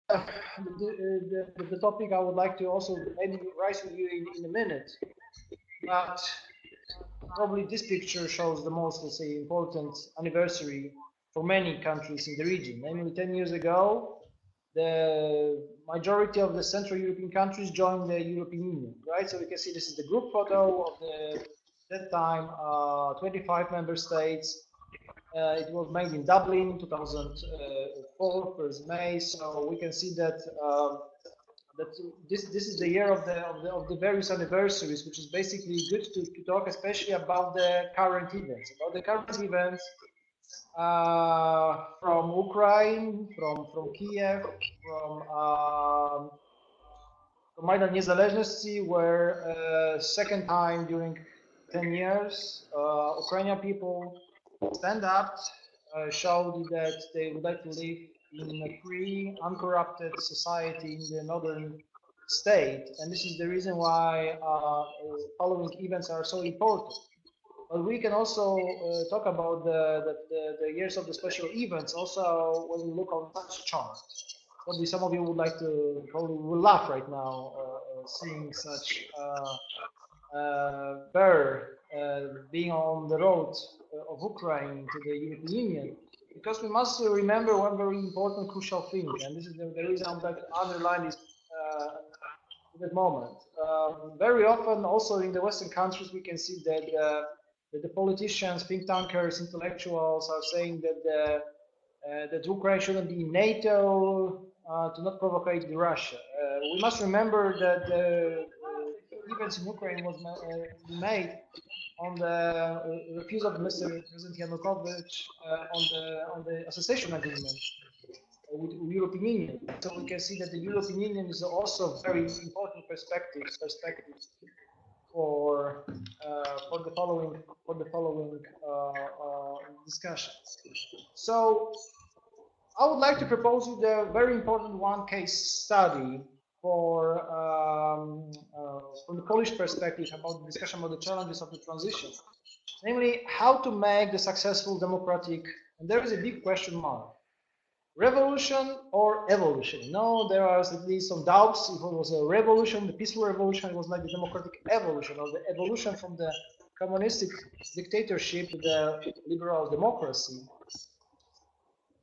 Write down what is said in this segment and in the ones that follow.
the topic I would like to also maybe raise with you in a minute, but probably this picture shows the most, let's say, important anniversary for many countries in the region. Namely, 10 years ago, the majority of the Central European countries joined the European Union, right? So we can see this is the group photo of that time 25 member states. It was made in Dublin, 2004, 1st May. So we can see that that this is the year of the various anniversaries, which is basically good to talk, especially about the current events, from Ukraine, from Kiev, from Maidan Niezależności, where second time during 10 years, Ukrainian people stand up, showed that they would like to live in a free, uncorrupted society in the northern state, and this is the reason why following events are so important. But we can also talk about the years of the special events also when we look on such chart. Probably some of you would like to, probably will laugh right now seeing such bear being on the road of Ukraine to the European Union, because we must remember one very important crucial thing, and this is the reason I would like to underline this at that moment. Very often also in the Western countries we can see that the politicians, think tankers, intellectuals are saying that that Ukraine shouldn't be in NATO to not provocate Russia. We must remember that the events in Ukraine was made on the refusal of Mr. President Yanukovych on the association agreement with the European Union. So we can see that the European Union is also very important perspective for the following discussions. So I would like to propose you the very important one case study from the Polish perspective about the discussion about the challenges of the transition, namely how to make the successful democratic, and there is a big question mark, revolution or evolution. You know, there are at least some doubts if it was a revolution, the peaceful revolution, it was like the democratic evolution, or the evolution from the communistic dictatorship to the liberal democracy.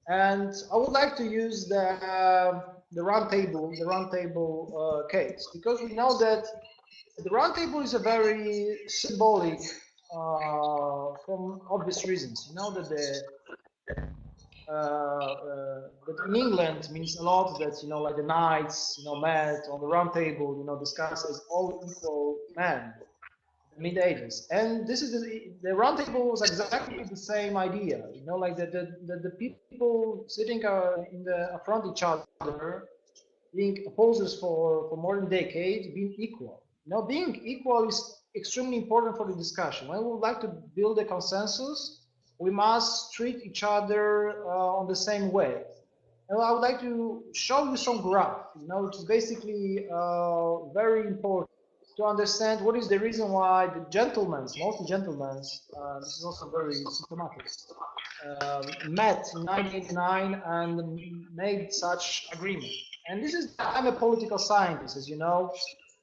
And I would like to use the round table case, because we know that the round table is a very symbolic from obvious reasons. You know that that in England means a lot, that like the knights met on the round table, discussed as all equal men, the mid ages, and this is the round table was exactly the same idea, like the people sitting in the front each other, being opposers for more than a decade, being equal. Being equal is extremely important for the discussion. When we would like to build a consensus, we must treat each other on the same way. And I would like to show you some graph, which is basically very important to understand what is the reason why the gentlemen, mostly gentlemen, this is also very symptomatic, met in 1989 and made such agreement. And this is, I'm a political scientist, as you know,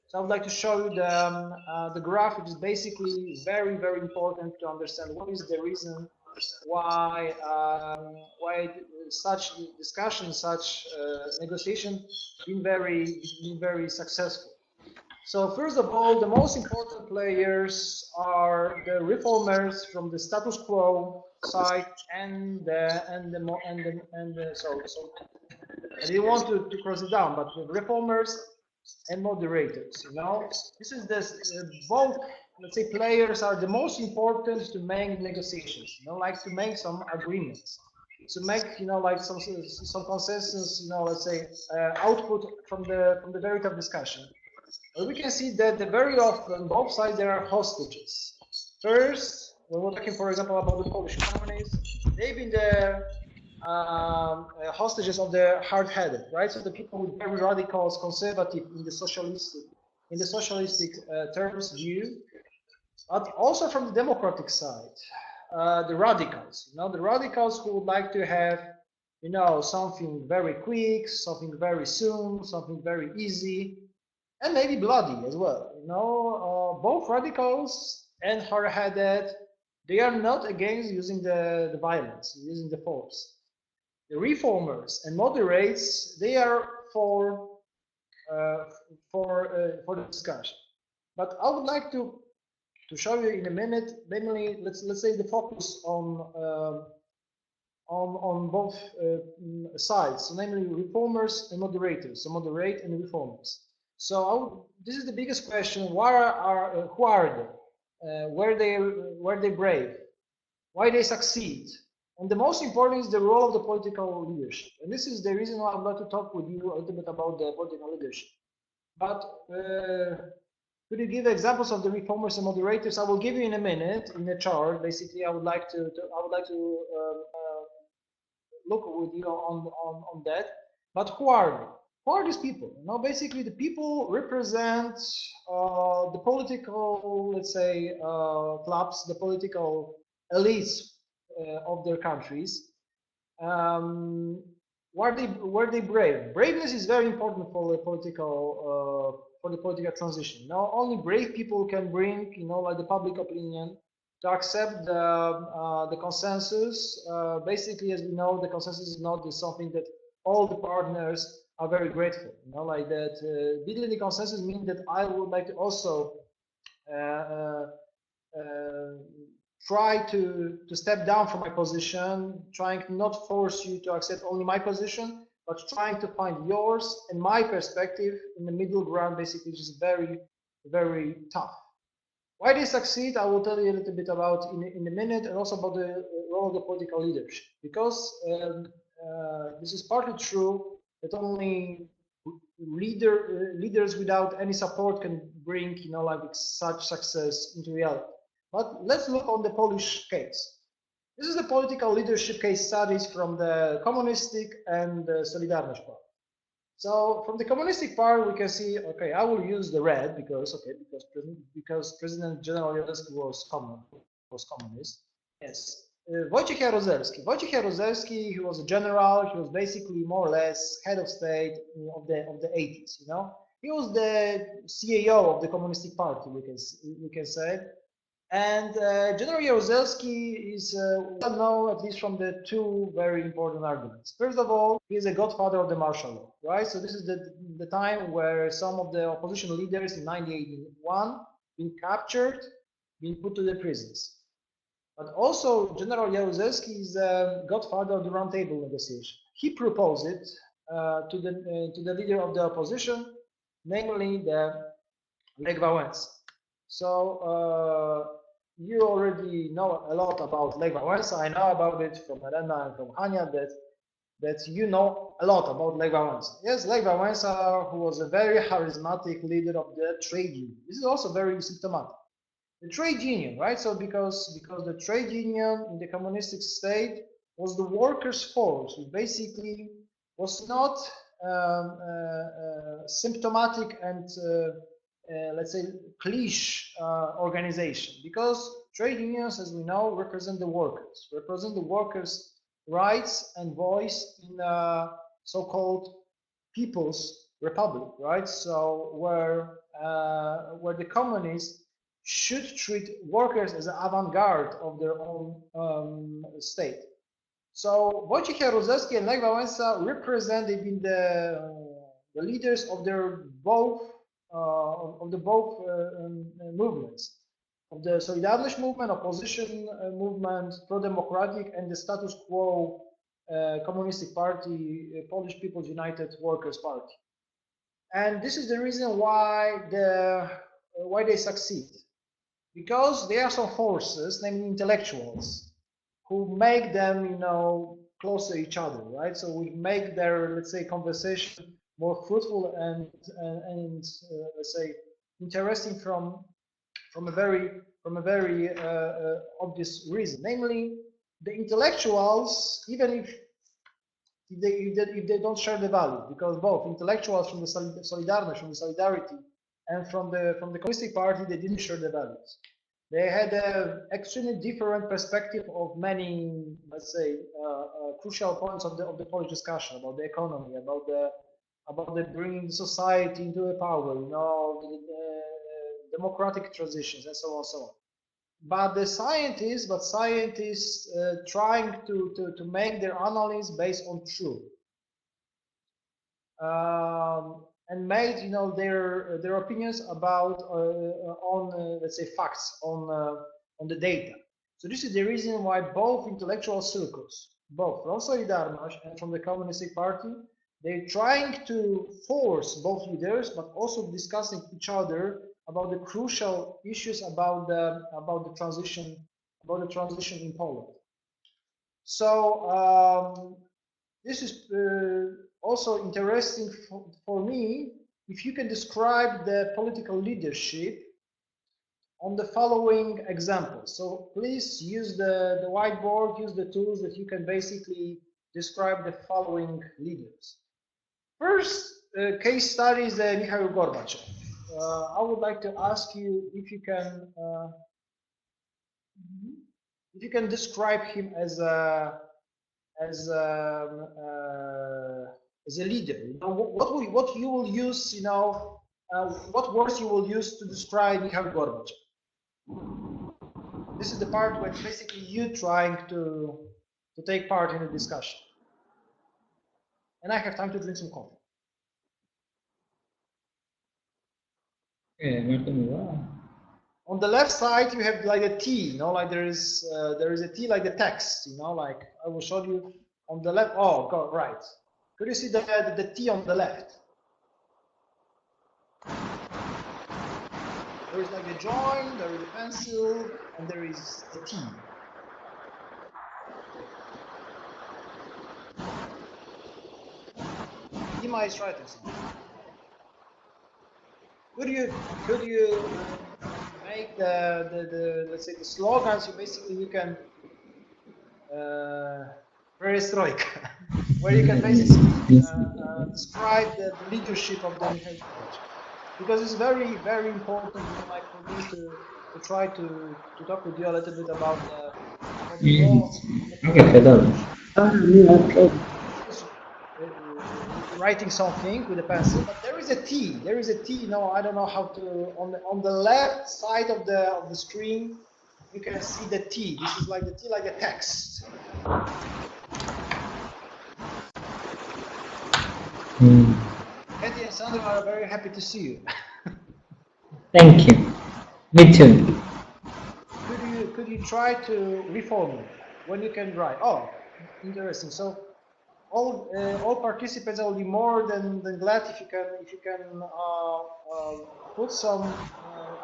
so I would like to show you the graph, which is basically very, very important to understand what is the reason why such discussion, such negotiation been very successful. So first of all, the most important players are the reformers from the status quo side and I didn't want to cross it down, but the reformers and moderators. This is both, let's say, players are the most important to make negotiations. Like to make some agreements, to make like some consensus. Let's say output from the very tough discussion. But we can see that very often both sides there are hostages. First, when we're talking, for example, about the Polish communists, they've been the hostages of the hard-headed, right? So the people with very radical, conservative in the socialistic terms view, but also from the democratic side, the radicals. The radicals who would like to have you know, something very quick, something very soon, something very easy, and maybe bloody as well. You know, both radicals and hard-headed, they are not against using the violence, using the force. The reformers and moderates, they are uh, for the discussion. But I would like to show you in a minute, namely, let's say the focus on both sides, so namely reformers and moderators, so moderate and reformers. So this is the biggest question: who are they? Were they brave? Why they succeed? And the most important is the role of the political leadership. And this is the reason why I'd like to talk with you a little bit about the political leadership. But could you give examples of the reformers and moderators? I will give you in a minute in a chart. Basically, I would like to look with you on that. But who are they? Who are these people? You know, basically, the people represent the political, let's say, clubs, the political elites of their countries. Were they brave? Braveness is very important for the political transition. Now, only brave people can bring, you know, like the public opinion to accept the consensus. Basically, as we know, the consensus is not something that all the partners are very grateful. You know, like that. Building the consensus means that I would like to also uh, uh, try to step down from my position, trying to not force you to accept only my position, but trying to find yours and my perspective in the middle ground, basically, which is very, very tough. Why they succeed, I will tell you a little bit about in a minute, and also about the role of the political leadership. Because this is partly true that only leaders without any support can bring, you know, like such success into reality. But let's look on the Polish case. This is the political leadership case studies from the communistic and the Solidarność part. So from the communistic part, we can see, okay, I will use the red because, okay, because President General Jaruzelski was communist. Yes. Wojciech Jaruzelski. Wojciech Jaruzelski, he was a general. He was basically more or less head of state of the 80s. You know, he was the CAO of the Communistic Party. We can say. And General Jaruzelski is well known, at least from the two very important arguments. First of all, he is a godfather of the martial law, right? So this is the time where some of the opposition leaders in 1981 been captured, been put to the prisons. But also, General Jaruzelski is a godfather of the roundtable negotiation. He proposed it to the leader of the opposition, namely the Lech Wałęsa. So you already know a lot about Lech Wałęsa. I know about it from Elena and from Hania that you know a lot about Lech Wałęsa. Yes, Lech Wałęsa, who was a very charismatic leader of the trade union. This is also very symptomatic. The trade union, right? So because the trade union in the communistic state was the workers' force, which basically was not symptomatic and let's say cliche organization, because trade unions, as we know, represent the workers' rights and voice in a so-called people's republic, right? So where the communists should treat workers as an avant-garde of their own state. So Wojciech Jaruzelski and Lech Wałęsa represented in the leaders of their both movements, of the Solidarność movement, opposition movement, pro-democratic, and the status quo communistic party, Polish People's United Workers' Party. And this is the reason why they succeed, because there are some forces, namely intellectuals, who make them, you know, close to each other, right? So we make their, let's say, conversation more fruitful and let's say interesting from a very obvious reason, namely the intellectuals, even if they don't share the value, because both intellectuals from the Solidarność, from the Solidarity, and from the Communistic Party, they didn't share the values. They had an extremely different perspective of many, let's say, crucial points of the Polish discussion about the economy, about the bringing the society into a power, you know, the democratic transitions, and so on and so on. But scientists trying to make their analysis based on truth. And made, you know, their opinions about on let's say facts on the data. So this is the reason why both intellectual circles, both from Solidarność and from the Communist Party, they're trying to force both leaders, but also discussing each other about the crucial issues about the transition in Poland. So this is also interesting for me if you can describe the political leadership on the following examples. So please use the whiteboard, use the tools that you can basically describe the following leaders. First case study is Mikhail Gorbachev. I would like to ask you if you can describe him as a leader. You know, what you will use, you know, what words you will use to describe Mikhail Gorbachev. This is the part where basically you trying to take part in the discussion. And I have time to drink some coffee. On the left side, you have like a T, you know, like there is a T like the text, you know, like I will show you on the left. Oh, God, right. Could you see the T on the left? There is like the join, there is a pencil, and there is the T. Dima is writing something. Could you make the let's say the slogans? You can perestroika, where you can basically describe the leadership of the Mikhail Gorbachev, because it's very, very important, you know, like for me to try to talk with you a little bit about the role writing something with a pencil, but there is a T. There is a T. You know, I don't know how to. On the left side of the screen, you can see the T. This is like the T, like a text. Eddie and Sandra are very happy to see you. Thank you. Me too. Could you try to reform when you can write? Oh, interesting. So all participants will be more than glad if you can put some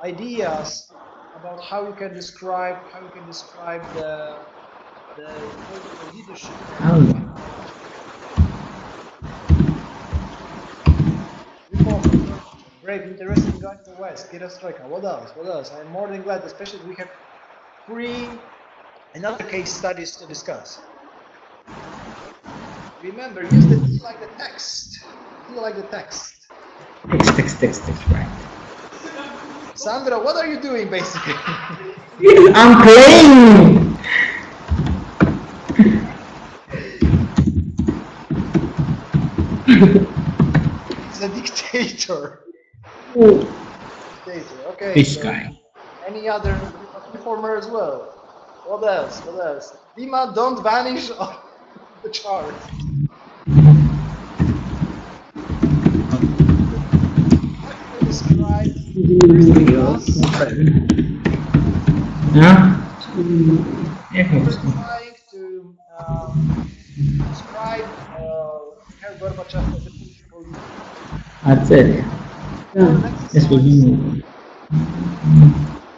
ideas about how you can describe the political leadership. Brave, interesting guy from the West, Perestroika. What else? I'm more than glad, especially if we have 3 another case studies to discuss. Remember, use the T like the text. T like the text. Text, right. Sandra, what are you doing basically? I'm playing! He's a dictator. Okay. This guy. Any other performer as well? What else? Dima, don't vanish off the chart. Describe trying to describe Mikhail Gorbachev as a political leader. That's it. Yes, we do.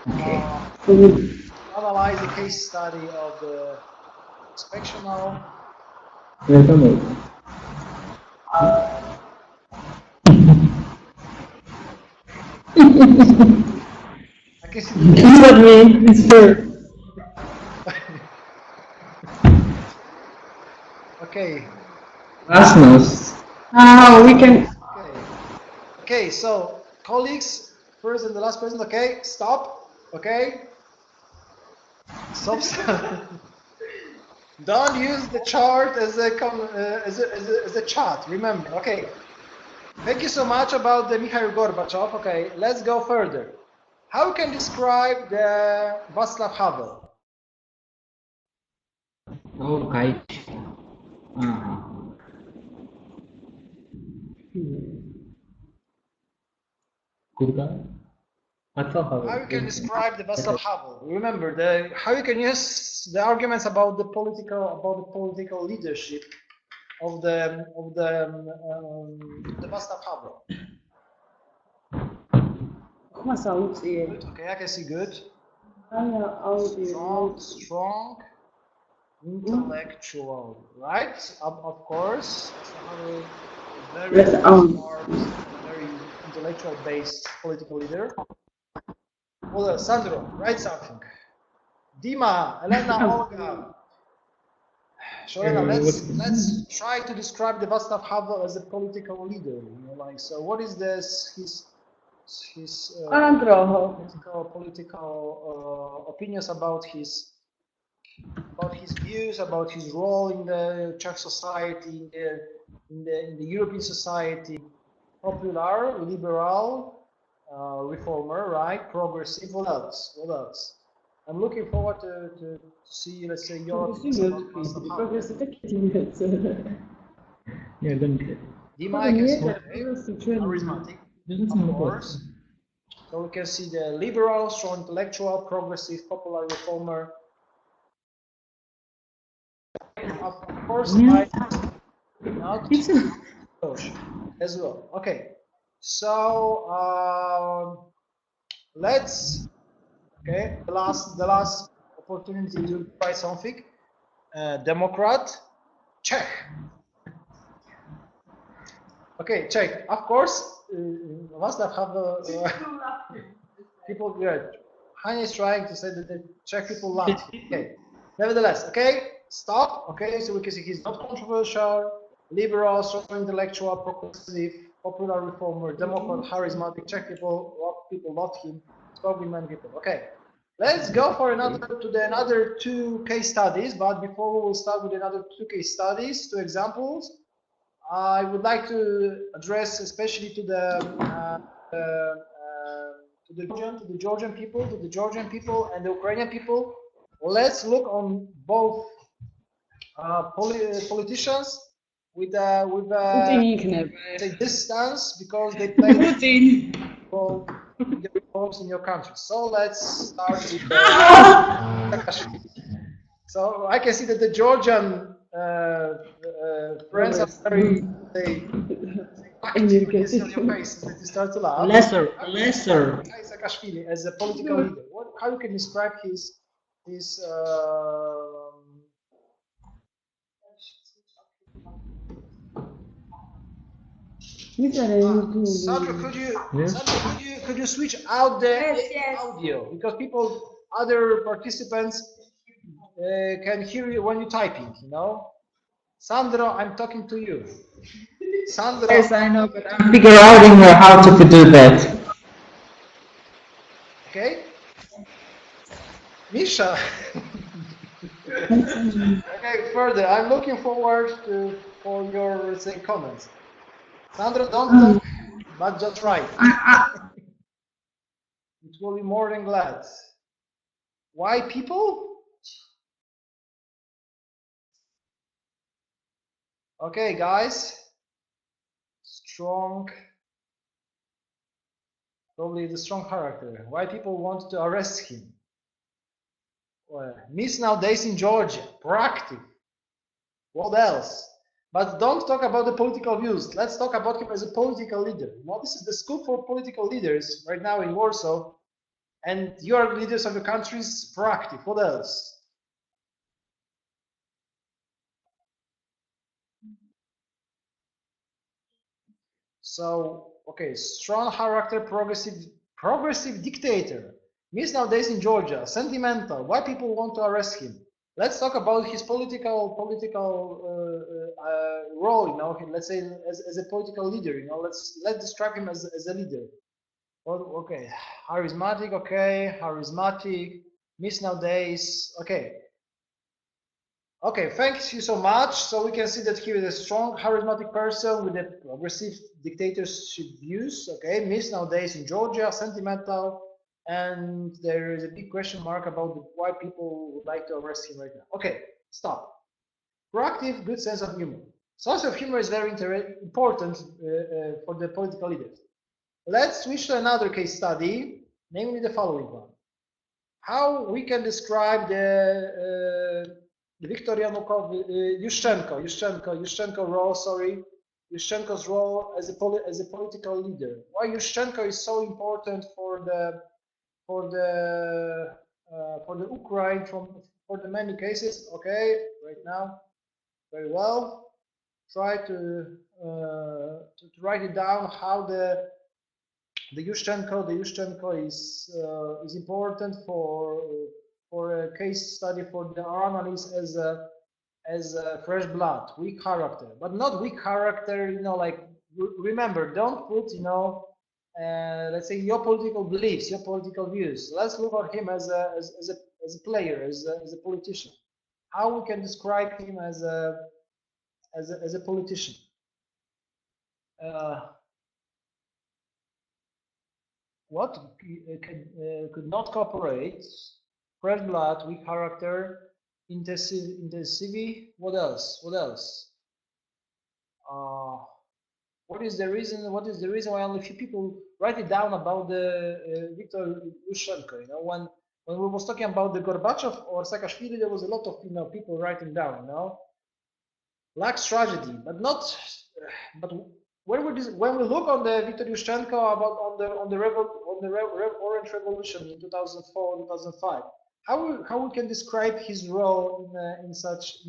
Okay. Analyze the case study of the inspection now. I can see the It's her. Okay. Rasmus. We can. Okay, so colleagues, first and the last person, okay, stop, okay. Don't use the chart as a chat. Remember, okay. Thank you so much about the Mikhail Gorbachev. Okay, let's go further. How you can describe the Václav Havel? Okay. Good guy. How you can describe the Václav Havel? Remember how you can use the arguments about the political leadership of the Václav Havel. Good. Okay, I can see good. Strong, intellectual, right? Of course. Very smart, very intellectual-based political leader. Well, Sandro, write something. Dima, Elena, Olga. Sholena, let's try to describe the Václav Havel as a political leader. You know, like, so what is this? His political opinions about his views, about his role in the Czech society, in the European society. Popular, liberal, reformer, right? Progressive. What else? What else? I'm looking forward to see, let's say, your opinions about Václav Havel. Yeah, don't. Dima, I can see charismatic, of course. So we can see the liberal, strong intellectual, progressive, popular reformer. Of course, not as well. Okay, so let's. Okay, the last opportunity to try something. Democrat, Czech. Okay, Czech. Of course, Václav Havel. People, yeah. Hanya is trying to say that the Czech people love him. Okay. Nevertheless, okay, stop. Okay, so we can see he's not controversial, liberal, strong intellectual, progressive, popular reformer, Democrat, charismatic. Czech people love him. Probably many people. Okay, let's go for another two case studies. But before we will start with another two case studies, two examples, I would like to address especially to the Georgian people, and the Ukrainian people. Let's look on both politicians with distance, because they play the reforms in your country. So let's start with Saakashvili. So I can see that the Georgian friends are very active on your face that you start to laugh. Lesser. Saakashvili as a political leader. How you can describe his Sandra, could you switch out the audio, because other participants can hear you when you're typing, you know? Sandro, I'm talking to you. Sandro. Yes, I know, but I'm figuring out how to do that. Okay. Misha. Okay, further. I'm looking forward for your, let's say, comments. Sandro, don't talk, but just write. It will be more than glad. Why people? Okay, guys. Strong. Probably the strong character. Why people want to arrest him? Well, miss nowadays in Georgia. Proactive. What else? But don't talk about the political views. Let's talk about him as a political leader. Well, this is the school for political leaders right now in Warsaw. And you are leaders of your countries. Proactive. What else? So, okay, strong character, progressive dictator. Means nowadays in Georgia, sentimental. Why people want to arrest him? Let's talk about his political role. You know, let's say as a political leader. You know, let's describe him as a leader. Well, okay, charismatic. Okay, charismatic. Miss nowadays. Okay. Okay, thank you so much. So we can see that here is a strong, charismatic person with a progressive dictatorship views. Okay, Miss nowadays in Georgia, sentimental, and there is a big question mark about why people would like to arrest him right now. Okay, stop. Proactive, good sense of humor. Sense of humor is very important for the political leaders. Let's switch to another case study, namely the following one. How we can describe the Viktor Yushchenko role, Yushchenko's role as a political leader. Why Yushchenko is so important for the Ukraine for the many cases? Okay, right now, very well. Try to write it down how the Yushchenko is important for a case study for the analysis as a fresh blood, weak character, but not weak character. You know, like remember, don't put let's say your political beliefs, your political views. Let's look at him as a player, as a politician. How we can describe him as a politician? What could not cooperate? Fresh blood, weak character, intensive. What else? What else? What is the reason? What is the reason why only few people write it down about the Viktor Yushchenko? You know, when we was talking about the Gorbachev or Saakashvili, there was a lot of people writing down. You know, lacks tragedy, but not. But when we look on the Viktor Yushchenko about on the Orange Revolution in 2004 2005, how we can describe his role in such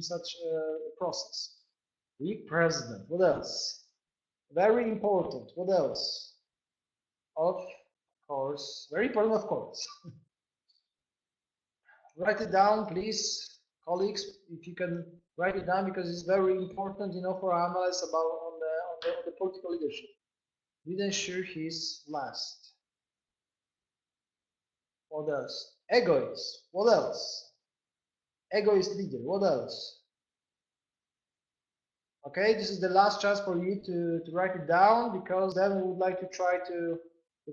process? Weak president. What else? Very important. What else? Of course, very important. Of course. Write it down, please, colleagues. If you can write it down, because it's very important, for our analysis about on the political leadership. Didn't ensure his last. What else? Egoist. What else? Egoist leader. What else? Okay, this is the last chance for you to write it down, because then we would like to try to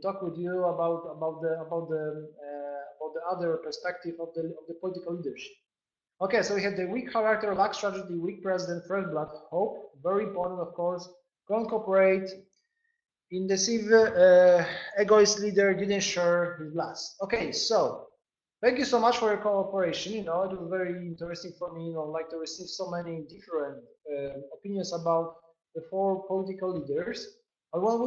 talk with you about the other perspective of the political leadership. Okay, so we have the weak character, lack strategy, weak president, fresh blood, hope, very important, of course. Can't cooperate, indecisive, egoist leader, didn't share his last. Okay, so thank you so much for your cooperation. It was very interesting for me, like to receive so many different opinions about the four political leaders. But when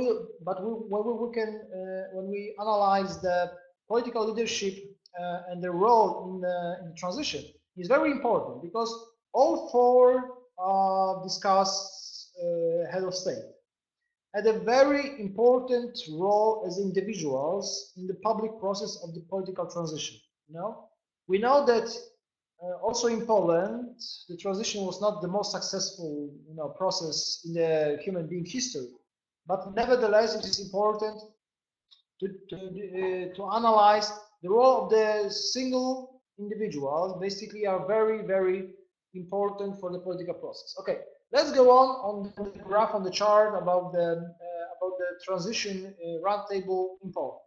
we analyze the political leadership and the role in the transition, is very important, because all four discussed head of state had a very important role as individuals in the public process of the political transition. We know that also in Poland, the transition was not the most successful process in the human being history, but nevertheless it is important to analyze the role of the single individuals. Basically are very, very important for the political process. Okay, let's go on the graph, on the chart about the transition roundtable in Poland.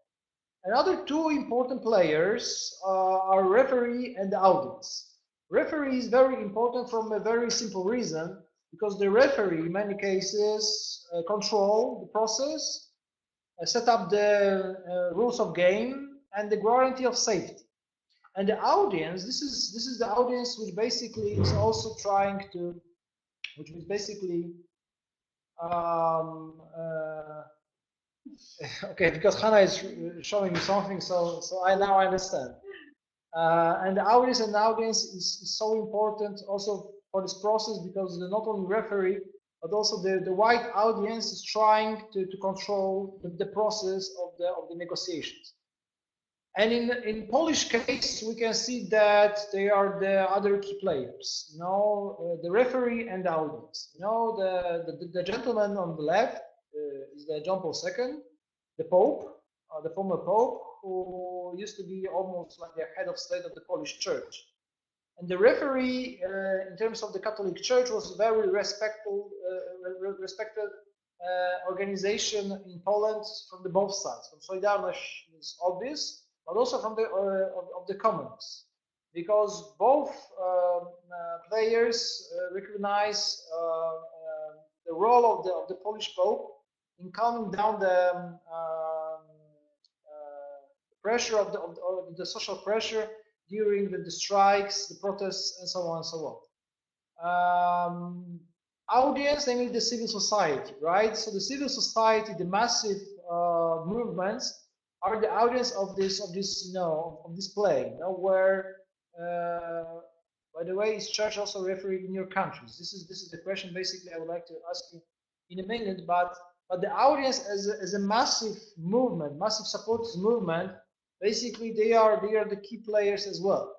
Another two important players are referee and the audience. Referee is very important from a very simple reason, because the referee in many cases control the process, set up the rules of game and the guarantee of safety. And the audience, this is the audience which basically is also trying to, which is basically okay, because Hannah is showing me something, so I now understand. And the audience is so important also for this process, because not only referee, but also the white audience is trying to control the process of the negotiations. And in Polish case, we can see that they are the other key players. The referee and the audience. The gentleman on the left is the John Paul II, the Pope, the former Pope, who used to be almost like the head of state of the Polish church. And the referee, in terms of the Catholic Church, was a very respected organization in Poland from the both sides. From Solidarność is obvious, but also from the of the communists, because both players recognize the role of the Polish Pope in calming down the pressure of the social pressure during the strikes, the protests, and so on and so on. Audience, namely the civil society, right? So the civil society, the massive movements, are the audience of this play, where, by the way, is church also referee in your countries? This is the question basically I would like to ask you in a minute. But the audience as a massive movement, massive supporters movement, basically they are the key players as well.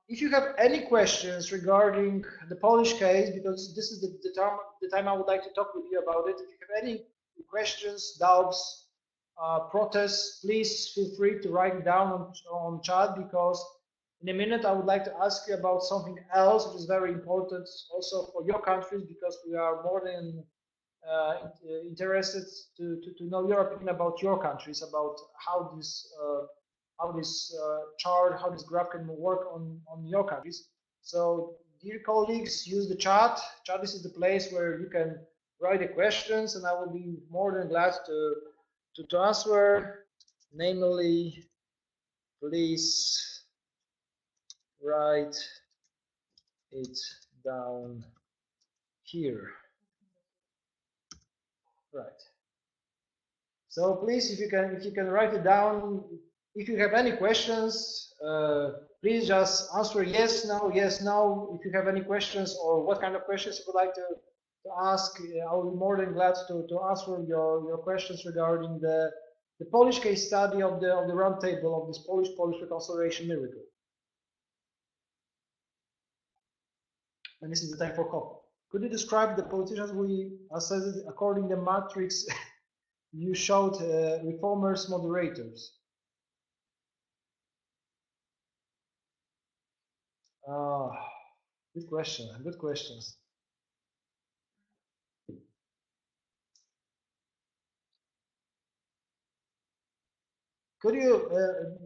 If you have any questions regarding the Polish case, because this is the time I would like to talk with you about it. If you have any questions, doubts, protests, please feel free to write it down on chat, because in a minute I would like to ask you about something else, which is very important also for your countries, because we are more than interested to know your opinion about your countries, about how this chart, how this graph can work on your countries. So, dear colleagues, use the chat. Chat, this is the place where you can write the questions, and I will be more than glad to answer. Namely, please write it down here. Right. So please, if you can write it down. If you have any questions, please just answer yes, no, yes, no. If you have any questions, or what kind of questions you would like to ask, I will be more than glad to answer your questions regarding the Polish case study of the round table of this Polish reconciliation miracle. And this is the time for coffee. Could you describe the politicians we assessed according to the matrix you showed, reformers, moderators? Good question. Good questions. Could you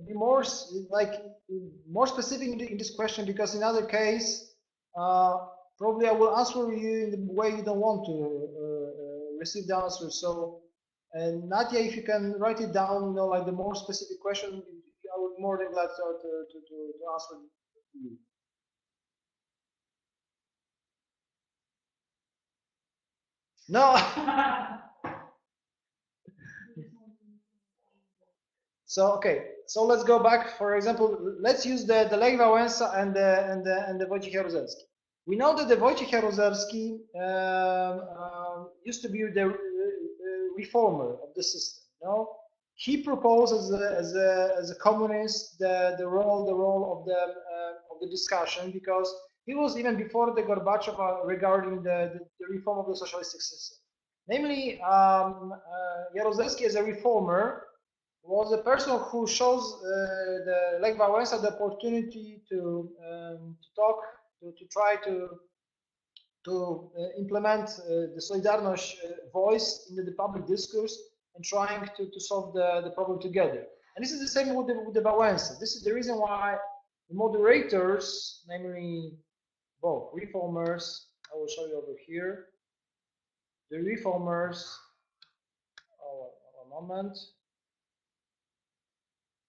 be more specific in this question? Because in other case, probably I will answer you in the way you don't want to receive the answer. So, Nadia, if you can write it down, like the more specific question, I would be more than glad to answer you. No. So okay, so let's go back. For example, let's use the Lech Wałęsa and the Wojciech Jaruzelski. We know that the Wojciech Jaruzelski used to be the reformer of the system. He proposed as a communist the role of the discussion, because he was even before the Gorbachev regarding the reform of the socialistic system. Namely, Jaruzelski as a reformer was a person who shows the Lech Wałęsa the opportunity to talk, to try to implement the Solidarność voice in the public discourse, and trying to solve the problem together. And this is the same with the Wałęsa. This is the reason why the moderators, namely both reformers, I will show you over here, the reformers, a moment.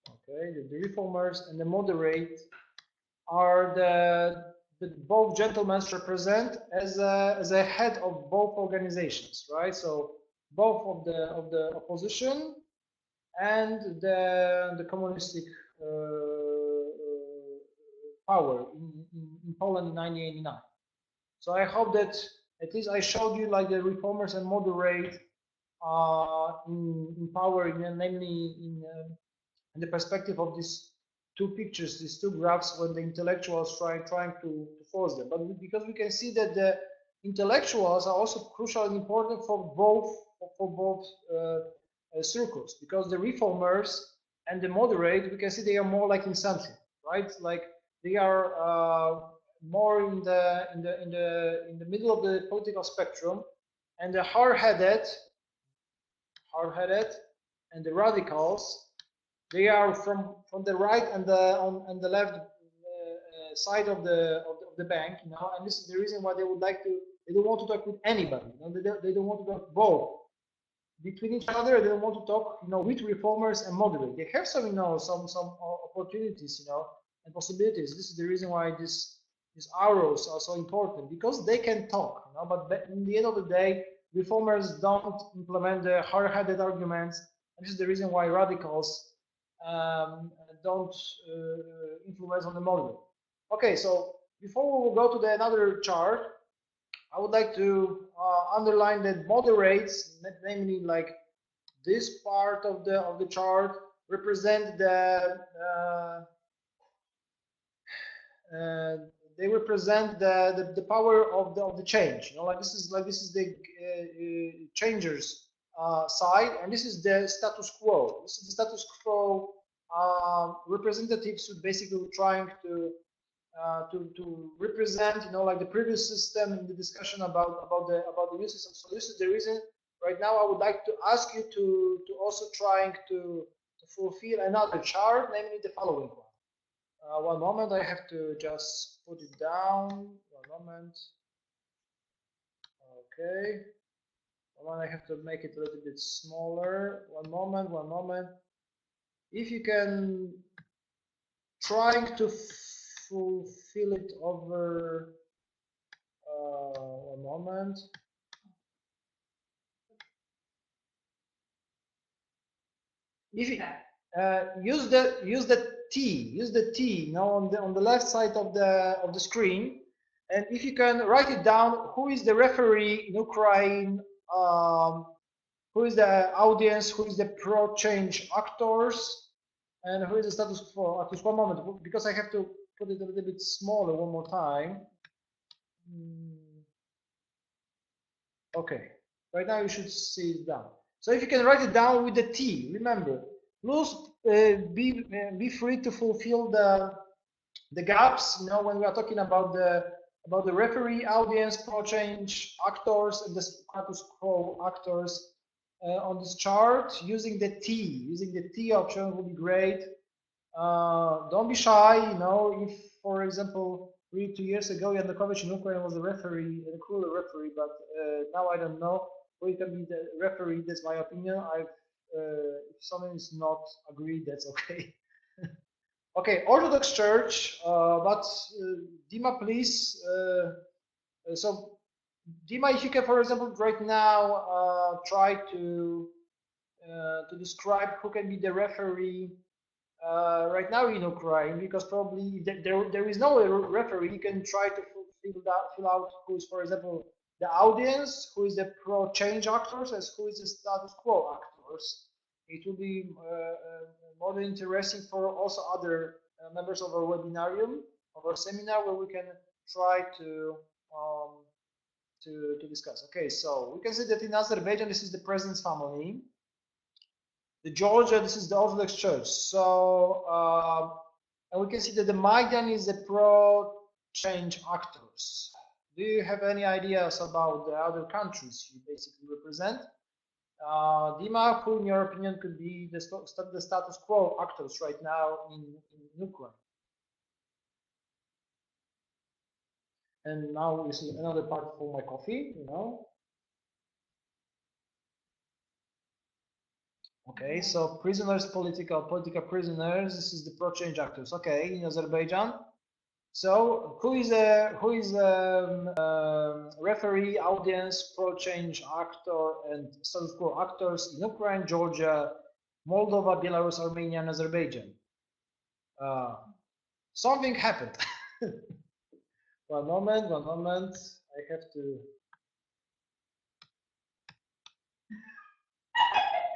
Okay, the reformers and the moderate are the both gentlemen represent as a head of both organizations, right? So both of the opposition and the communistic power in Poland in 1989. So I hope that at least I showed you like the reformers and moderate in power, namely in the perspective of these two pictures, these two graphs, when the intellectuals trying to force them. But because we can see that the intellectuals are also crucial and important for both circles, because the reformers and the moderate, we can see they are more like in central, right? Like they are more in the middle of the political spectrum, and the hard-headed and the radicals, they are from the right and the left side of the bank, you know, and this is the reason why they would like to. They don't want to talk with anybody. You know, they don't want to talk both between each other. They don't want to talk, you know, with reformers and moderate. They have some, you know, some opportunities, you know, and possibilities. This is the reason why these arrows are so important, because they can talk, you know. But in the end of the day, reformers don't implement the hard-headed arguments, and this is the reason why radicals don't influence on the moderate. Okay, so before we will go to another chart, I would like to underline that moderates, namely like this part of the chart, represent they represent the power of the change. You know, like this is the changers side, and this is the status quo. This is the status quo representatives who basically trying to represent, you know, like the previous system in the discussion about the new system. So this is the reason. Right now, I would like to ask you to also trying to fulfill another chart, namely the following one. One moment, I have to just put it down. One moment. Okay. One moment, I have to make it a little bit smaller. One moment, one moment. If you can trying to fulfill it over one moment. If you, use the T, you know, on the left side of the screen, and if you can write it down, who is the referee in Ukraine, who is the audience, who is the pro-change actors, and who is the status quo. At least one moment, because I have to put it a little bit smaller one more time. Okay, right now you should see it down. So if you can write it down with the T, remember, please be free to fulfill the gaps. You know, when we are talking about the referee, audience, pro change actors, and the status quo actors on this chart, using the T option will be great. Don't be shy. You know, if for example 2 years ago Yanukovych in Ukraine was a referee, a cruel referee, but now I don't know who can be the referee. That's my opinion. If someone is not agreed, that's okay. Okay, Orthodox Church, but Dima, please. So Dima, if you can, for example, right now try to describe who can be the referee right now in Ukraine, because probably there is no referee. You can try to fill out who is, for example, the audience, who is the pro-change actors, and who is the status quo actors. It will be more than interesting for also other members of our webinarium, of our seminar, where we can try to discuss. Okay, so we can see that in Azerbaijan, this is the president's family. The Georgia, this is the Orthodox Church. So, and we can see that the Maidan is the pro-change actors. Do you have any ideas about the other countries you basically represent? Dima, who in your opinion could be the status quo actors right now in Ukraine? And now is another part for my coffee, you know. Okay, so prisoners, political prisoners. This is the pro-change actors. Okay, in Azerbaijan. So who is referee, audience, pro-change actor, and status quo actors in Ukraine, Georgia, Moldova, Belarus, Armenia, and Azerbaijan? Something happened. One moment. I have to.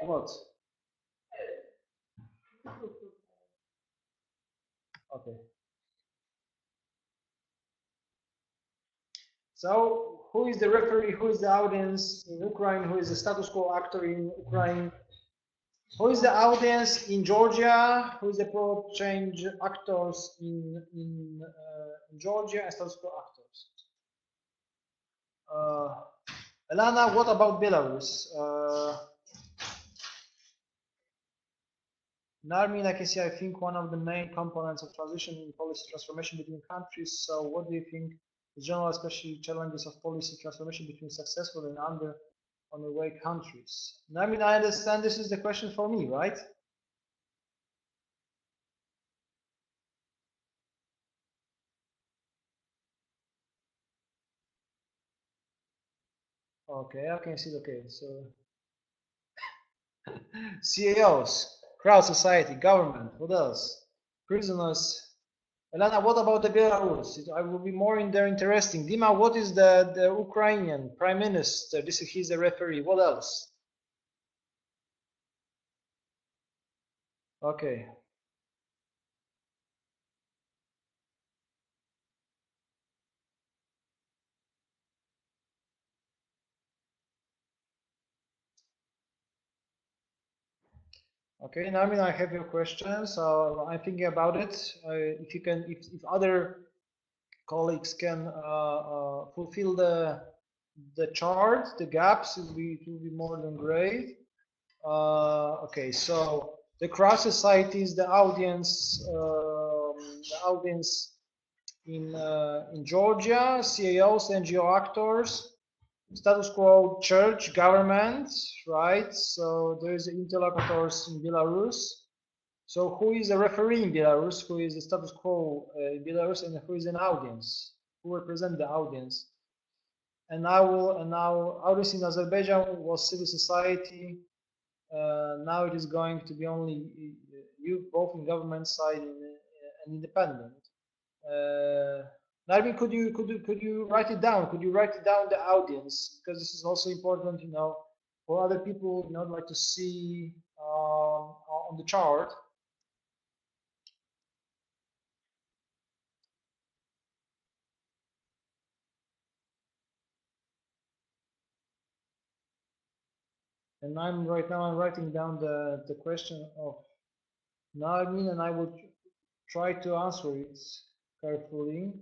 What? Okay. So, who is the referee? Who is the audience in Ukraine? Who is the status quo actor in Ukraine? Who is the audience in Georgia? Who is the pro change actors in Georgia and status quo actors? Elena, what about Belarus? Narmin, I can see, I think one of the main components of transition in policy transformation between countries. So what do you think the general, especially challenges of policy transformation between successful and on the way countries? Narmin, I understand this is the question for me, right? Okay, I can see. Okay, so CAOs, crowd society, government, what else? Prisoners. Elena, what about the Belarus? I will be more in there interesting. Dima, what is the Ukrainian Prime Minister? He's the referee. What else? Okay. Okay, Narmin, I have your question, so I'm thinking about it. If you can, if other colleagues can fulfill the chart, the gaps, it will be more than great. Okay, so the cross societies, the audience in Georgia, CAOs, NGO actors, status quo church, government, right? So there is interlocutors in Belarus. So who is a referee in Belarus? Who is the status quo in Belarus, and who is an audience? Who represent the audience? And now audience in Azerbaijan was civil society. Now it is going to be only you, both in government side and independent. Narvin, could you write it down? Could you write it down the audience, because this is also important, you know, for other people, you know, like to see on the chart. And I'm writing down the question of Narvin, and I will try to answer it carefully.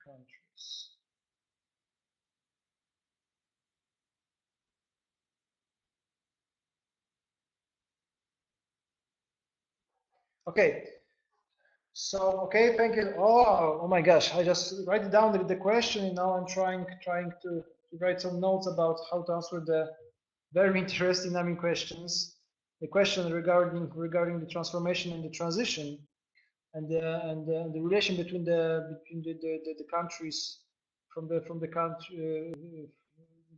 Countries. Okay, so okay, thank you. Oh my gosh, I just write down the question, and now I'm trying to write some notes about how to answer the very interesting, I mean, questions. The question regarding the transformation and the transition, and the relation between the countries from the country,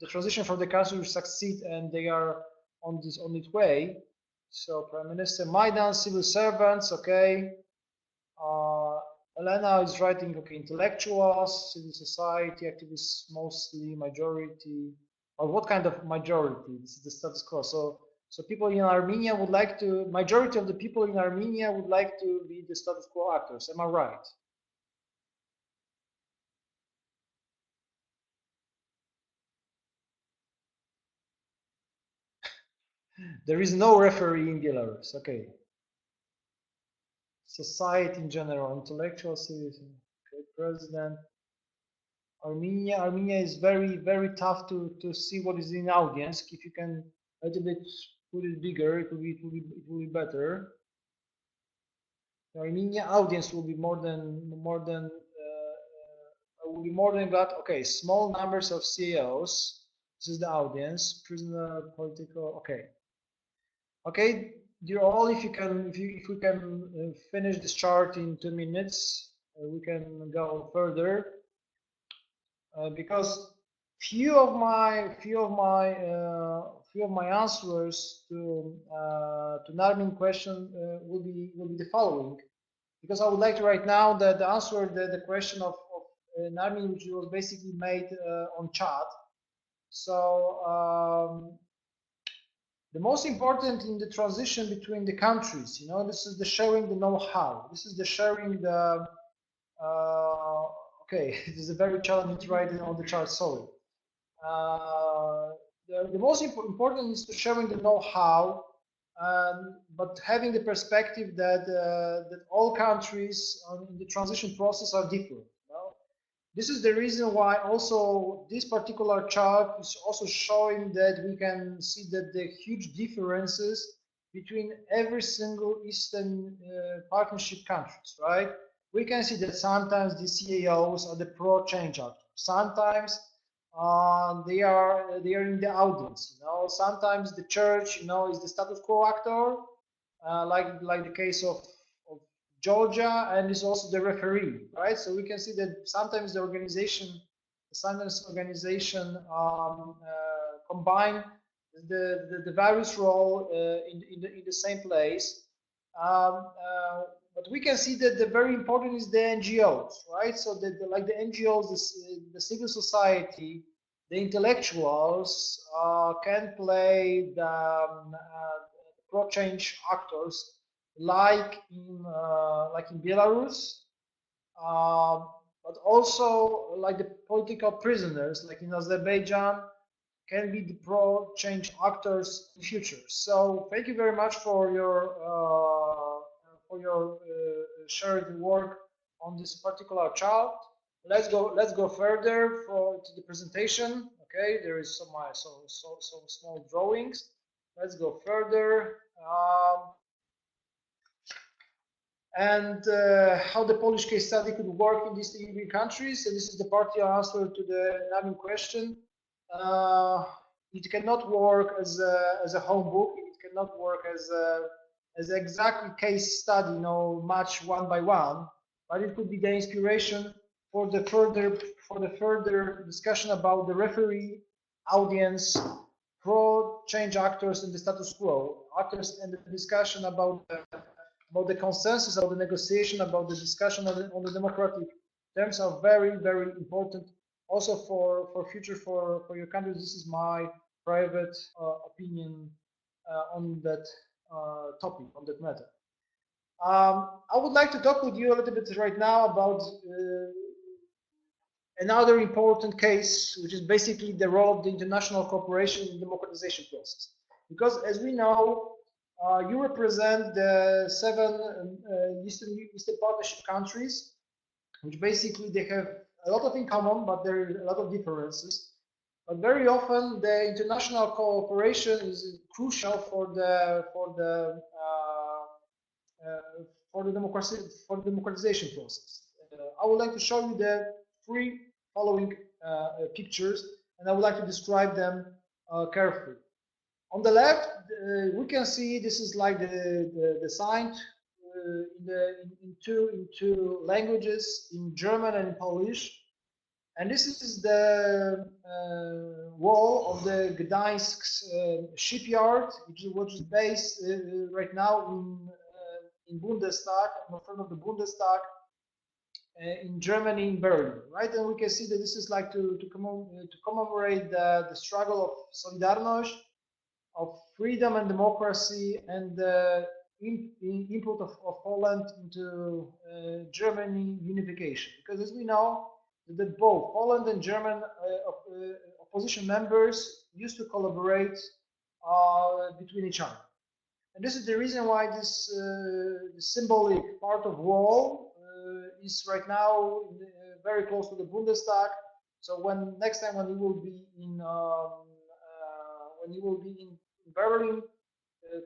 the transition from the country which succeed and they are on its way. So Prime Minister Maidan, civil servants, okay. Elena is writing, okay, intellectuals, civil society, activists, mostly majority, or what kind of majority? This is the status quo. So people in Armenia would like to, majority of the people in Armenia would like to be the status quo actors. Am I right? There is no referee in Belarus. Okay. Society in general, intellectual, citizen, okay, president. Armenia is very tough to see what is in audience. If you can a little bit put it bigger, it will be better. The Armenia audience will be more than will be more than that. Okay, small numbers of CEOs. This is the audience. Prisoner, political. Okay, okay, dear all. If we can finish this chart in 2 minutes, we can go further. Because few of my answers to Narmin question will be the following, because I would like to right now the answer the question of Narmin, which was basically made on chat. So the most important in the transition between the countries, you know, this is the sharing the know-how. This is the sharing the Okay, it is a very challenging to write on the chart. Sorry. The most important is to sharing the know-how, but having the perspective that that all countries in the transition process are different. You know? This is the reason why also this particular chart is also showing that we can see that the huge differences between every single Eastern Partnership countries, right? We can see that sometimes the CAOs are the pro-change actors. Sometimes they are in the audience. You know, sometimes the church, you know, is the status quo actor, like the case of Georgia, and is also the referee, right? So we can see that sometimes the organization combine the various role in the same place. But we can see that the very important is the NGOs, right? So that like the NGOs, the civil society, the intellectuals can play the pro-change actors, like in Belarus, but also like the political prisoners, like in Azerbaijan, can be the pro-change actors in future. So thank you very much for your shared work on this particular chart. Let's go further to the presentation. Okay, there is some small drawings. Let's go further. And how the Polish case study could work in these European countries. And this is the partial answer to the Nami question. It cannot work as a home book. It cannot work as exactly case study, you know, match one by one. But it could be the inspiration for the further discussion about the referee, audience, pro-change actors, and the status quo actors, and the discussion about the consensus, about the negotiation, about the discussion on the democratic terms are very, very important also for future for your country. This is my private opinion on that topic, on that matter. I would like to talk with you a little bit right now about another important case, which is basically the role of the international cooperation in the democratization process. Because as we know, you represent the 7 Eastern Partnership countries, which basically they have a lot of in common, but there are a lot of differences. But very often, the international cooperation is crucial for the democratization process. I would like to show you the 3 following pictures, and I would like to describe them carefully. On the left, we can see this is like the sign in two languages, in German and in Polish. And this is the wall of the Gdańsk shipyard, which is based right now in Bundestag, in front of the Bundestag, in Germany, in Berlin, right? And we can see that this is like to commemorate the struggle of Solidarność, of freedom and democracy, and the input of Poland into Germany unification. Because as we know, that both Poland and German opposition members used to collaborate between each other. And this is the reason why this symbolic part of wall is right now very close to the Bundestag. So next time when you will be in Berlin,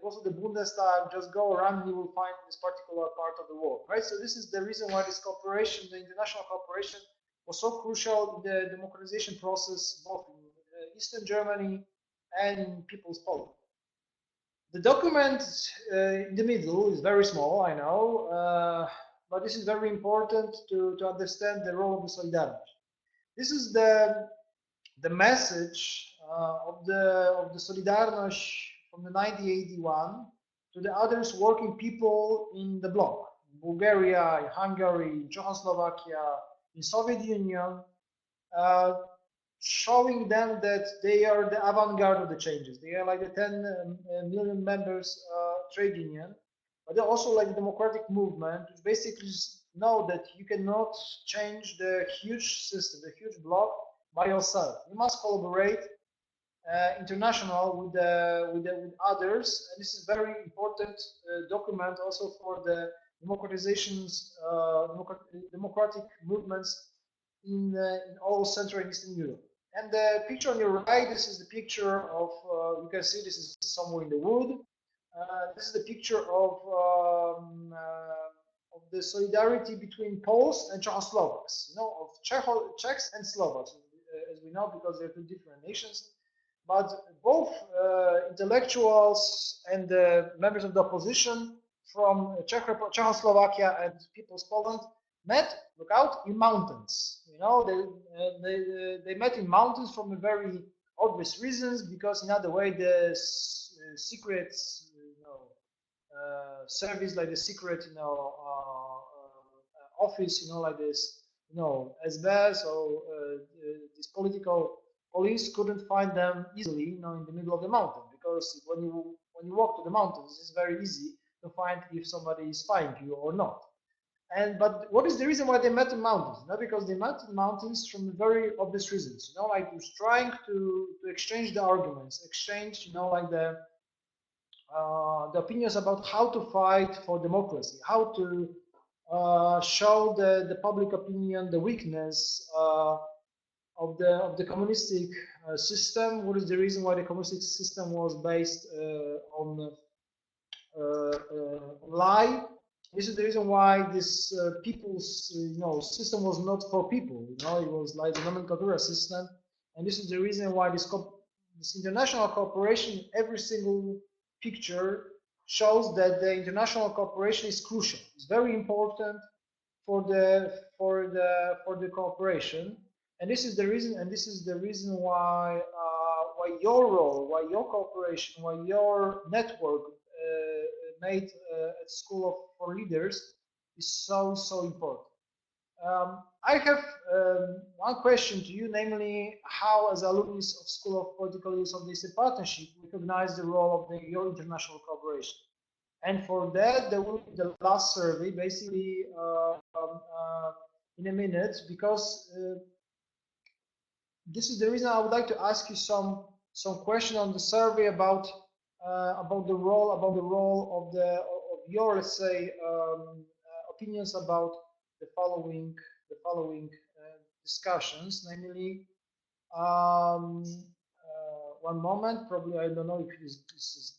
close to the Bundestag, just go around and you will find this particular part of the wall, right? So this is the reason why this cooperation, the international cooperation, was so crucial in the democratization process, both in Eastern Germany and in People's Poland. The document in the middle is very small, I know, but this is very important to understand the role of the Solidarność. This is the message of the Solidarność from the 1981 to the others working people in the bloc, in Bulgaria, in Hungary, in Czechoslovakia, in Soviet Union, showing them that they are the avant-garde of the changes. They are like the 10 million members trade union, but they're also like the democratic movement, which basically know that you cannot change the huge system, the huge block by yourself. You must collaborate international with others, and this is very important document also for the democratizations, democratic movements in all Central and Eastern Europe. And the picture on your right, this is the picture of, you can see this is somewhere in the wood. This is the picture of the solidarity between Poles and Czechoslovaks, of Czechs and Slovaks, as we know, because they're two different nations. But both intellectuals and members of the opposition from Czechoslovakia and People's Poland met, look out, in mountains. They met in mountains from a very obvious reasons, because in other way the secret service, like the secret office, like this, SBS or this political police couldn't find them easily, in the middle of the mountain, because when you walk to the mountains, it's very easy to find if somebody is spying you or not. But what is the reason why they met in mountains? Because they met in mountains from very obvious reasons. Like was trying to exchange the arguments, exchange, like the opinions about how to fight for democracy, how to show the public opinion the weakness of the communistic system. What is the reason why the communistic system was based on lie? This is the reason why this people's system was not for people. It was like the nomenclatura system, and this is the reason why this international cooperation, every single picture shows that the international cooperation is crucial. It's very important for the cooperation, and this is the reason why your role, why your cooperation, why your network made at School for Leaders is so important. I have one question to you, namely, how, as alumnus of School of Political Leaders of this partnership, recognize the role of your international cooperation? And for that, there will be the last survey, basically in a minute, because this is the reason I would like to ask you some question on the survey about the role of your, let's say, opinions about the following discussions, namely, one moment, probably I don't know if this is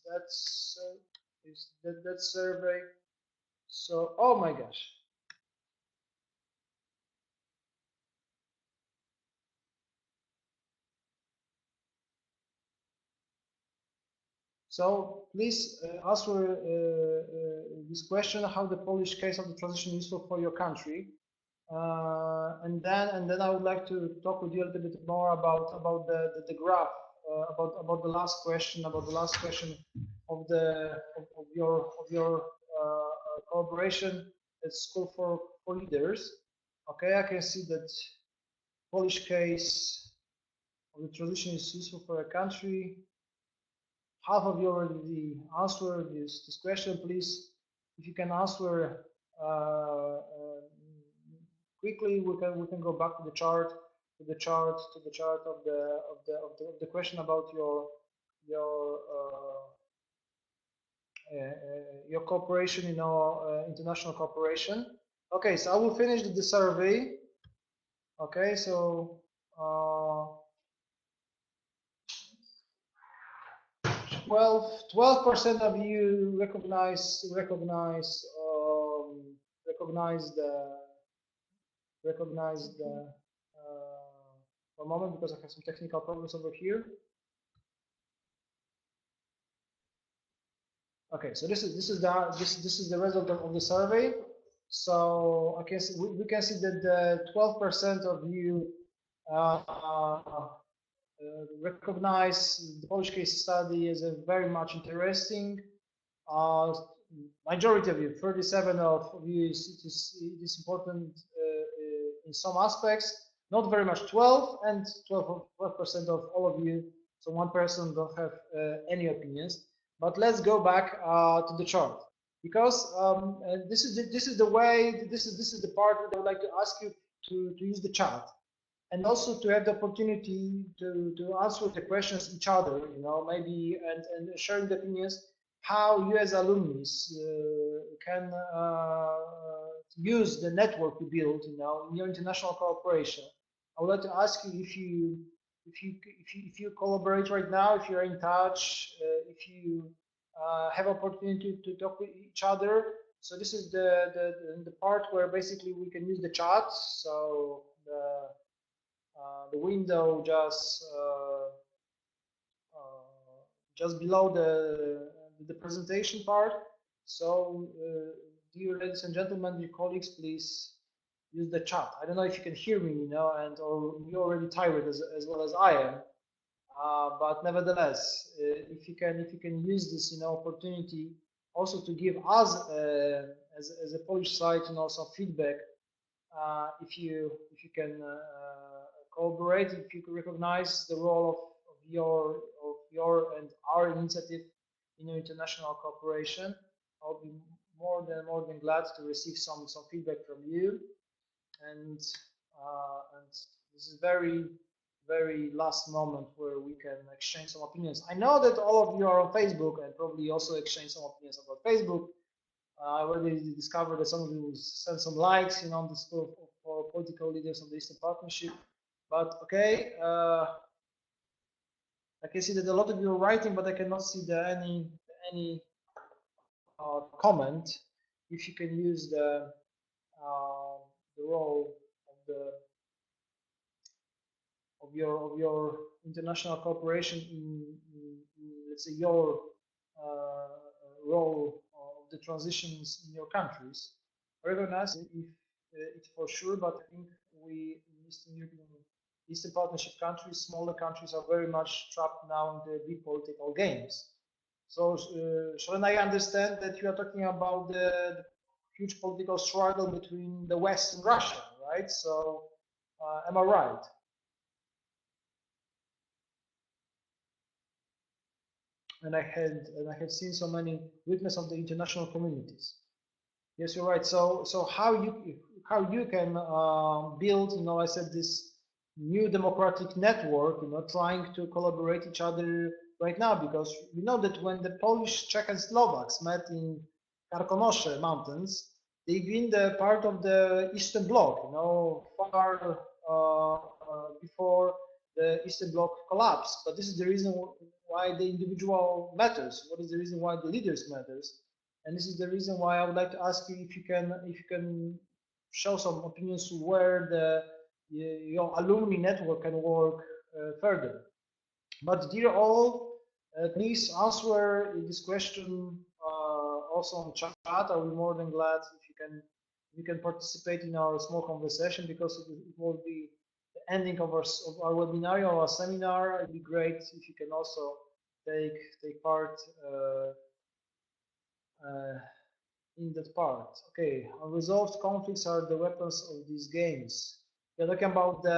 that survey. So, oh my gosh. So please answer this question: how the Polish case of the transition is useful for your country? And then I would like to talk with you a little bit more about the graph, about the last question, of your collaboration at School for Leaders. Okay, I can see that Polish case of the transition is useful for a country. Half of you already answered this question. Please, if you can answer quickly, we can go back to the chart of the question about your cooperation, international cooperation. Okay, so I will finish the survey. Okay, so 12% of you recognize the one moment, because I have some technical problems over here. Okay, so this is the result of the survey. So I can see, we can see that the 12% of you recognize the Polish case study as a very much interesting. Majority of you, 37 of you, it is important in some aspects. Not very much, 12%, and 12% of all of you, so 1% don't have any opinions. But let's go back to the chart. because and this is the way, this is the part that I would like to ask you to use the chat, and also to have the opportunity to answer the questions each other, you know, maybe, and sharing the opinions, how you as alumni can use the network you build, you know, in your international cooperation. I would like to ask you if you collaborate right now, if you're in touch, if you have opportunity to talk with each other. So this is the part where basically we can use the chat. So the window just below the presentation part. So, dear ladies and gentlemen, dear colleagues, please use the chat. I don't know if you can hear me, you know, and or you're already tired as well as I am. But nevertheless, if you can use this, you know, opportunity also to give us as a Polish side, you know, some feedback, if you can cooperate, if you can recognize the role of your and our initiative in your international cooperation, I'll be more than glad to receive some feedback from you. And this is very last moment where we can exchange some opinions. I know that all of you are on Facebook and probably also exchange some opinions about Facebook. I already discovered that some of you sent some likes, you know, on the school for political leaders of the Eastern Partnership. But okay, I can see that a lot of you are writing, but I cannot see any comment. If you can use the role of the of your international cooperation in let's say your role of the transitions in your countries. I recognize if it's for sure, but I think we in Eastern European Eastern Partnership countries, smaller countries, are very much trapped now in the big political games. So, shall I understand that you are talking about the huge political struggle between the West and Russia, right? So, am I right? And I have seen so many witness of the international communities. Yes, you're right. So how you can build, you know, I said, this new democratic network, you know, trying to collaborate each other right now, because we know that when the Polish, Czech, and Slovaks met in Karkonosze mountains, they've been the part of the Eastern Bloc, you know, far before the Eastern Bloc collapsed. But this is the reason why the individual matters. What is the reason why the leaders matters? And this is the reason why I would like to ask you if you can show some opinions where your alumni network can work further. But dear all, please answer this question also on chat. I'll be more than glad if you can participate in our small conversation, because it will be the ending of our webinar or our seminar. It'd be great if you can also take part in that part. Okay, unresolved conflicts are the weapons of these games. We're talking about the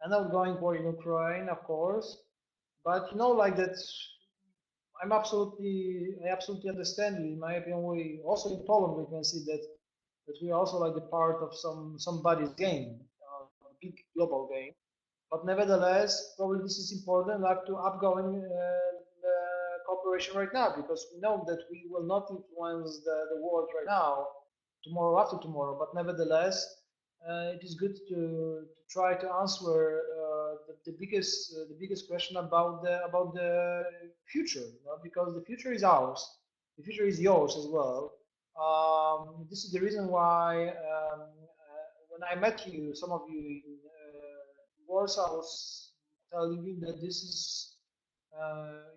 an ongoing war in Ukraine, of course, but you know, like that, I absolutely understand you. In my opinion, we also in Poland we can see that we are also like the part of somebody's game, a big global game. But nevertheless, probably this is important, like to upgoing cooperation right now, because we know that we will not influence the world right now, tomorrow after tomorrow. But nevertheless, it is good to try to answer the biggest question about the future, you know, because the future is ours, the future is yours as well. This is the reason why when I met you, some of you in Warsaw, I was telling you that this is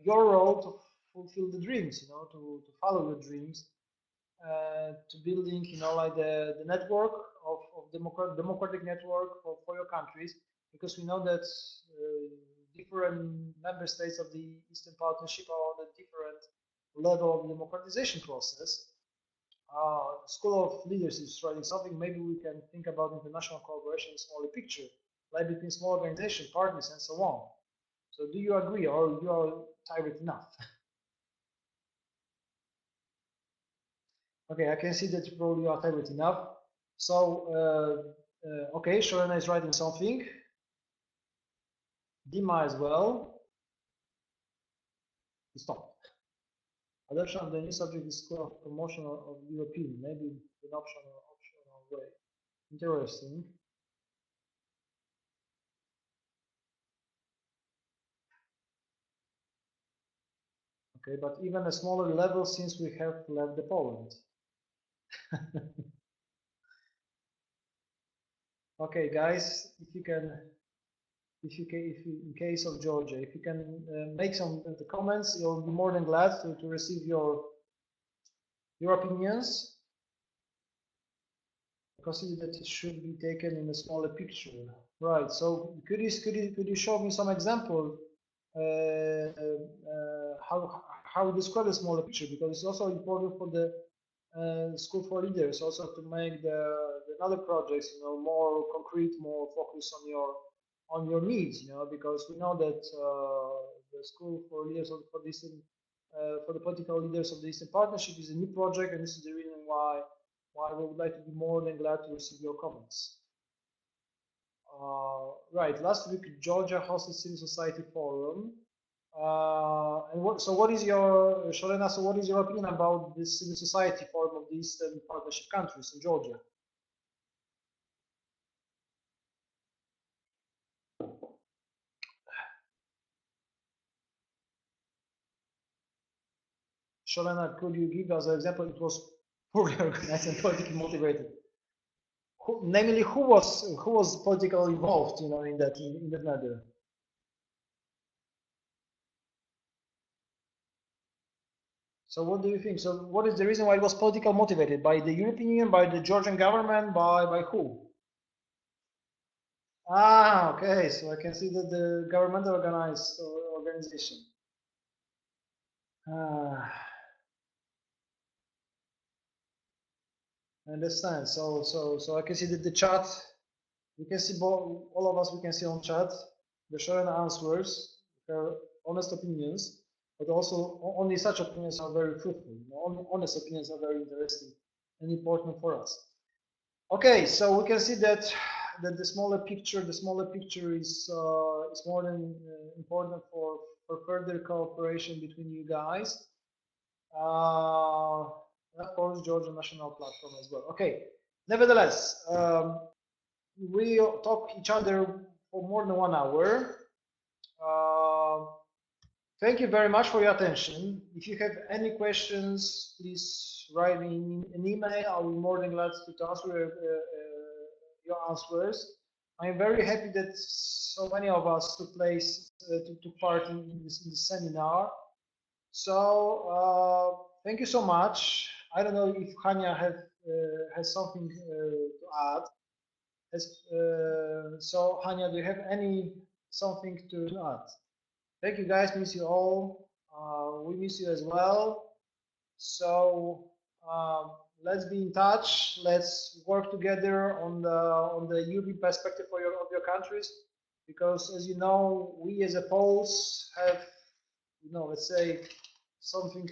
your role to fulfill the dreams, you know, to follow your dreams, to building, you know, like the network of democratic network for your countries, because we know that different member states of the Eastern Partnership are on a different level of democratization process. School of Leaders is writing something. Maybe we can think about international cooperation in a smaller picture, like between small organizations, parties, and so on. So do you agree, or you are tired enough? Okay, I can see that you probably are typed enough. So, okay, Shorena is writing something. Dima as well. Stop. Adoption of the new subject is school of promotion of European, maybe an optional way. Interesting. Okay, but even a smaller level since we have left the Poland. Okay, guys, if you in case of Georgia, if you can make some the comments, you'll be more than glad to receive your opinions. Consider that it should be taken in a smaller picture, right? So could you show me some example how you describe a smaller picture, because it's also important for the school for leaders also to make the other projects, you know, more concrete, more focused on your needs, you know, because we know that the school for leaders for this for the political leaders of the Eastern Partnership is a new project, and this is the reason why we would like to be more than glad to receive your comments. Right, last week Georgia hosted Civil Society Forum. And what is your, Sholena, so what is your opinion about this civil society forum of the Eastern Partnership countries in Georgia? Sholena, could you give us an example? It was poorly organized and politically motivated. Namely, who was politically involved, you know, in that matter? So what do you think? So what is the reason why it was politically motivated? By the European Union, by the Georgian government, by who? Ah, okay. So I can see that the governmental organization. I understand. So I can see that the chat. We can see all of us. We can see on chat the sharing answers, her honest opinions, but also only such opinions are very fruitful. You know, only honest opinions are very interesting and important for us. Okay, so we can see that the smaller picture is more than important for further cooperation between you guys. Of course, Georgia National Platform as well. Okay, nevertheless, we talk each other for more than 1 hour. Thank you very much for your attention. If you have any questions, please write me an email. I'll be more than glad to answer your answers. I'm very happy that so many of us took part in this seminar. So thank you so much. I don't know if Hania has something to add. So Hania, do you have something to add? Thank you guys. Miss you all. We miss you as well. So let's be in touch. Let's work together on the European perspective of your countries, because as you know, we as a Poles have, you know, let's say something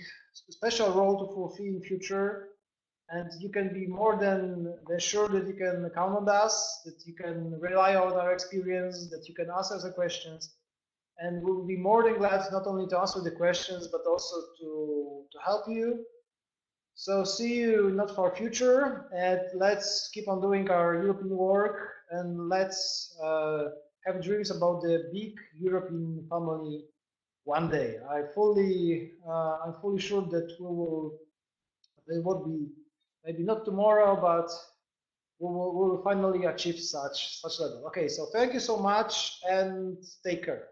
special role to fulfill in future, and you can be more than sure that you can count on us, that you can rely on our experience, that you can ask us the questions, and we will be more than glad not only to answer the questions but also to help you. So see you not far future, and let's keep on doing our European work, and let's have dreams about the big European family one day. I'm fully sure that it will be maybe not tomorrow, but we will finally achieve such level. Okay, so thank you so much and take care.